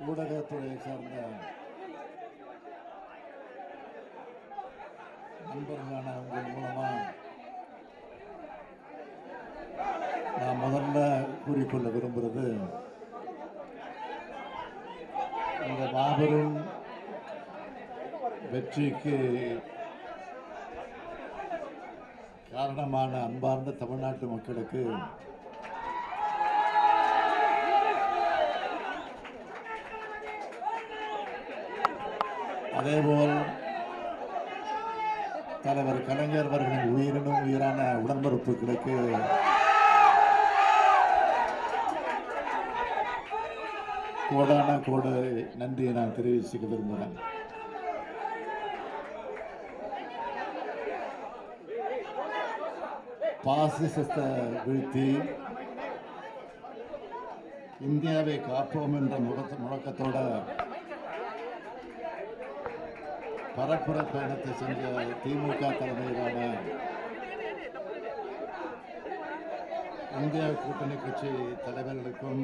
ஊடகத்துறையை சார்ந்த நண்பர்களான உங்கள் மூலமா நான் முதல்ல கூறிக்கொள்ள விரும்புகிறது, இந்த மாபெரும் வெற்றிக்கு காரணமான அன்பார்ந்த தமிழ்நாட்டு மக்களுக்கு அதேபோல் தலைவர் கலைஞர் அவர்களின் உயிரினும் உயிரான உடன்பிறப்புகளுக்கு கோடான கோடு நன்றியை நான் தெரிவிச்சுக்க விரும்புகிறேன். பாசிசத்தை வீழ்த்தி இந்தியாவை காப்போம் என்ற முழக்கத்தோட பரப்புரை பயணத்தை செஞ்ச திமுக தலைமையிலான இந்தியா கூட்டணி கட்சி தலைவர்களுக்கும்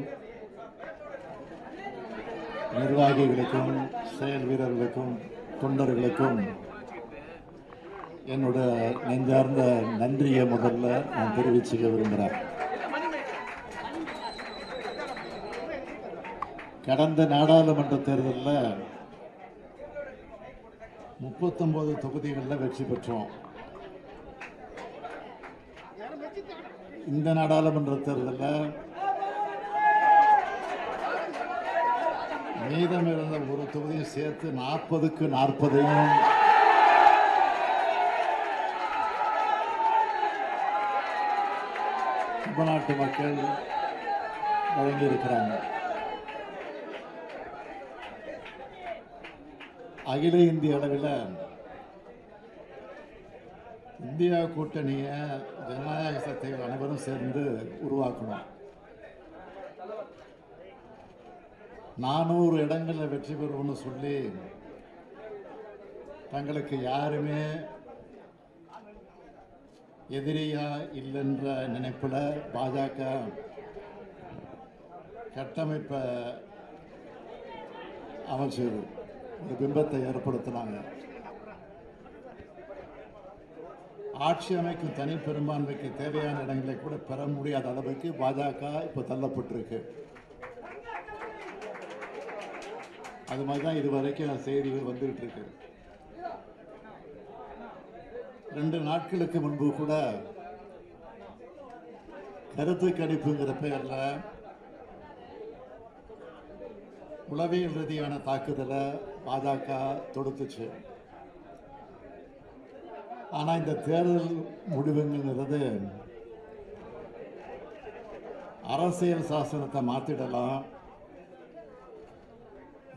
நிர்வாகிகளுக்கும் செயல் வீரர்களுக்கும் தொண்டர்களுக்கும் என்னோட நெஞ்சார்ந்த நன்றியை முதல்ல நான் தெரிவிச்சுக்க விரும்புகிறேன். கடந்த நாடாளுமன்ற தேர்தலில் 39 தொகுதிகளில் வெற்றி பெற்றோம். இந்த நாடாளுமன்ற தேர்தலில் மீதம் இருந்த ஒரு தொகுதியை சேர்த்து 40க்கு 40 தமிழ்நாட்டு மக்கள் வழங்கியிருக்கிறாங்க. அகில இந்திய அளவில் இந்தியா கூட்டணியை ஜனநாயக சக்திகள் அனைவரும் சேர்ந்து உருவாக்கணும். 400 இடங்களில் வெற்றி பெறுவோம்னு சொல்லி தங்களுக்கு யாருமே எதிரியா இல்லைன்ற நினைப்பில் பாஜக கட்டமைப்பை அமைச்சது ஒரு பிம்பத்தை ஏற்படுத்தினாங்க. ஆட்சி அமைக்கும் தனி பெரும்பான்மைக்கு தேவையான இடங்களை கூட பெற முடியாத அளவுக்கு பாஜக இப்போ தள்ளப்பட்டிருக்கு. அது மாதிரி தான் இதுவரைக்கும் செய்திகள் வந்துகிட்டு இருக்கு. 2 நாட்களுக்கு முன்பு கூட கருத்து கணிப்புங்கிற பெயரில் உளவியல் ரீதியான தாக்குதலை பாஜக தொடுத்துச்சு. ஆனால் இந்த தேர்தல் முடிவுங்கிறது அரசியல் சாசனத்தை மாற்றிடலாம்,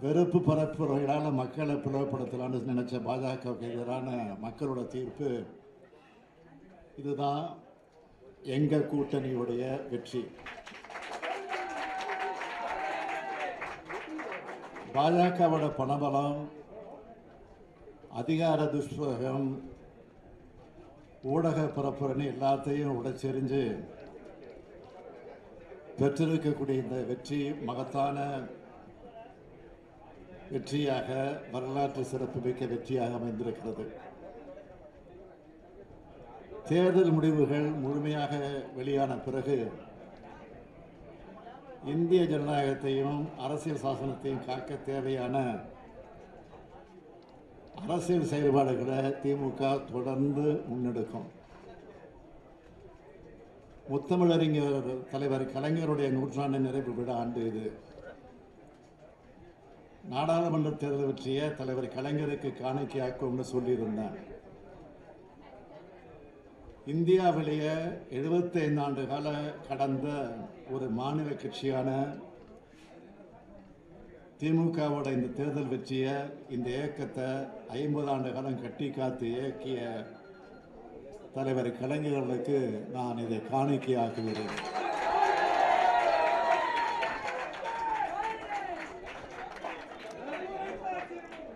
வெறுப்பு பரப்புரைகளால் மக்களை பிளவுபடுத்தலான்னு நினைச்ச பாஜகவுக்கு எதிரான மக்களோட தீர்ப்பு இதுதான். எங்க கூட்டணியுடைய வெற்றி. பாஜகவோட பணபலம், அதிகார துஷ்பிரயோகம், ஊடக பரப்புரைன்னு எல்லாத்தையும் உடைச்செறிஞ்சு பெற்றிருக்கக்கூடிய இந்த வெற்றி மகத்தான வெற்றியாக, வரலாற்று சிறப்புமிக்க வெற்றியாக அமைந்திருக்கிறது. தேர்தல் முடிவுகள் முழுமையாக வெளியான பிறகு இந்திய ஜனநாயகத்தையும் அரசியல் சாசனத்தையும் காக்க தேவையான அரசியல் செயல்பாடுகளை திமுக தொடர்ந்து முன்னெடுக்கும். முத்தமிழறிஞர் தலைவர் கலைஞருடைய 100ஆண்டு நிறைவு விழா ஆண்டு இது. நாடாளுமன்ற தேர்தல் வெற்றிய தலைவர் கலைஞருக்கு காணிக்கையாக்கும்னு சொல்லியிருந்தேன். இந்தியாவிலேயே 75 ஆண்டு கால கடந்த ஒரு மாநில கட்சியான திமுகவோட இந்த தேர்தல் வெற்றியை, இந்த இயக்கத்தை 50 ஆண்டு காலம் கட்டி காத்து இயக்கிய தலைவர் கலைஞர்களுக்கு நான் இதை காணிக்கையாக்குகிறேன்.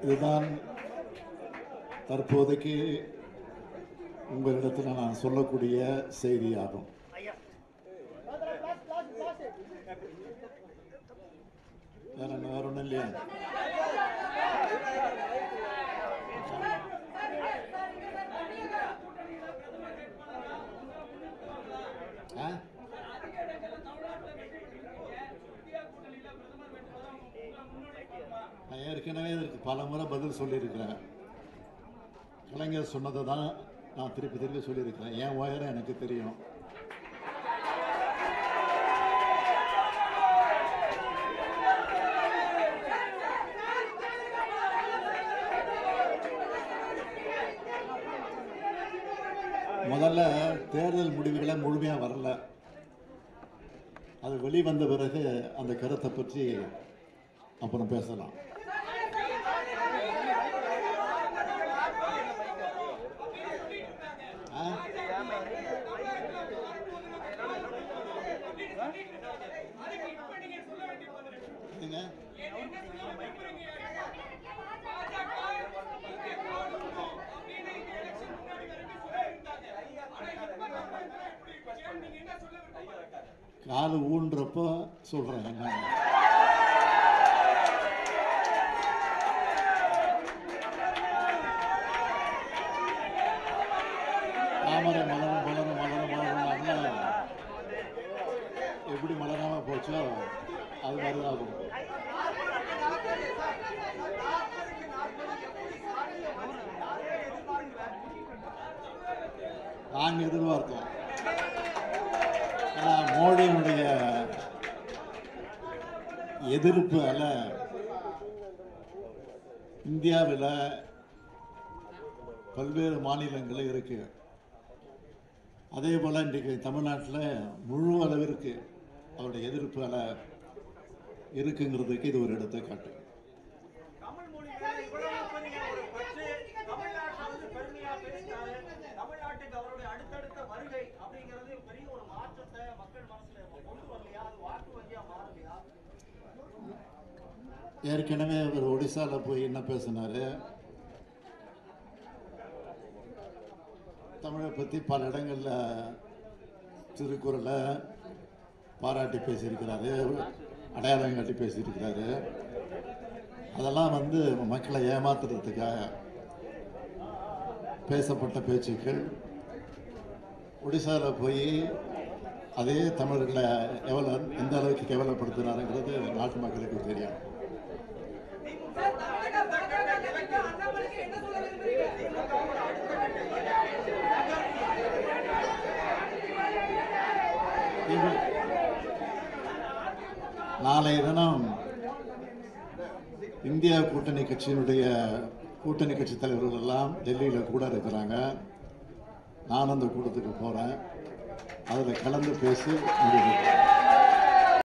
இதுதான் தற்போதைக்கு உங்களிடத்தில் நான் சொல்லக்கூடிய செய்தியாகும். வேற ஒன்றும் இல்லையா? நான் ஏற்கனவே இதற்கு பல முறை பதில் சொல்லியிருக்கிறேன். கலைஞர் சொன்னதை தான் நான் திருப்பி திருப்பி சொல்லியிருக்கிறேன். என் உயரம் எனக்கு தெரியும். முதல்ல தேர்தல் முடிவுகளை முழுமையாக வரல. அது வெளிவந்த பிறகு அந்த கருத்தை பற்றி அப்புறம் பேசலாம். காது ஊன்றப்போ சொல்றேன். தாமரை மலரும் மலரும் மலரும் மலரும் எப்படி மலராம போச்சோ அது மாதிரிதான் ஆகும். நாங்க எதிர்பார்த்தோம். மோடியினுடைய எதிர்ப்பு அல்ல, இந்தியாவில் பல்வேறு மாநிலங்கள் இருக்கு. அதே போல இன்றைக்கு தமிழ்நாட்டில் முழு அளவிற்கு அவருடைய எதிர்ப்பு அலை இருக்குங்கிறதுக்கு இது ஒரு எடுத்துக்காட்டு. ஏற்கனவே அவர் ஒடிசால போய் என்ன பேசினாரு, தமிழை பற்றி பல இடங்கள்ல திருக்குறளை பாராட்டி பேசியிருக்கிறாரு, அடையாளம் காட்டி பேசியிருக்கிறாரு. அதெல்லாம் மக்களை ஏமாத்துறதுக்காக பேசப்பட்ட பேச்சுக்கள். ஒடிசாவில் போய் அதே தமிழர்களை எந்த அளவுக்கு கேவலப்படுத்தினாருங்கிறது நாட்டு மக்களுக்கு தெரியும். நாளைய தினம் இந்தியா கூட்டணி கட்சியினுடைய கூட்டணி கட்சி தலைவர்கள் எல்லாம் டெல்லியில் கூட இருக்கிறாங்க. நான் அந்த கூட்டத்துக்கு போறேன். அதில் கலந்து பேசி முடிவு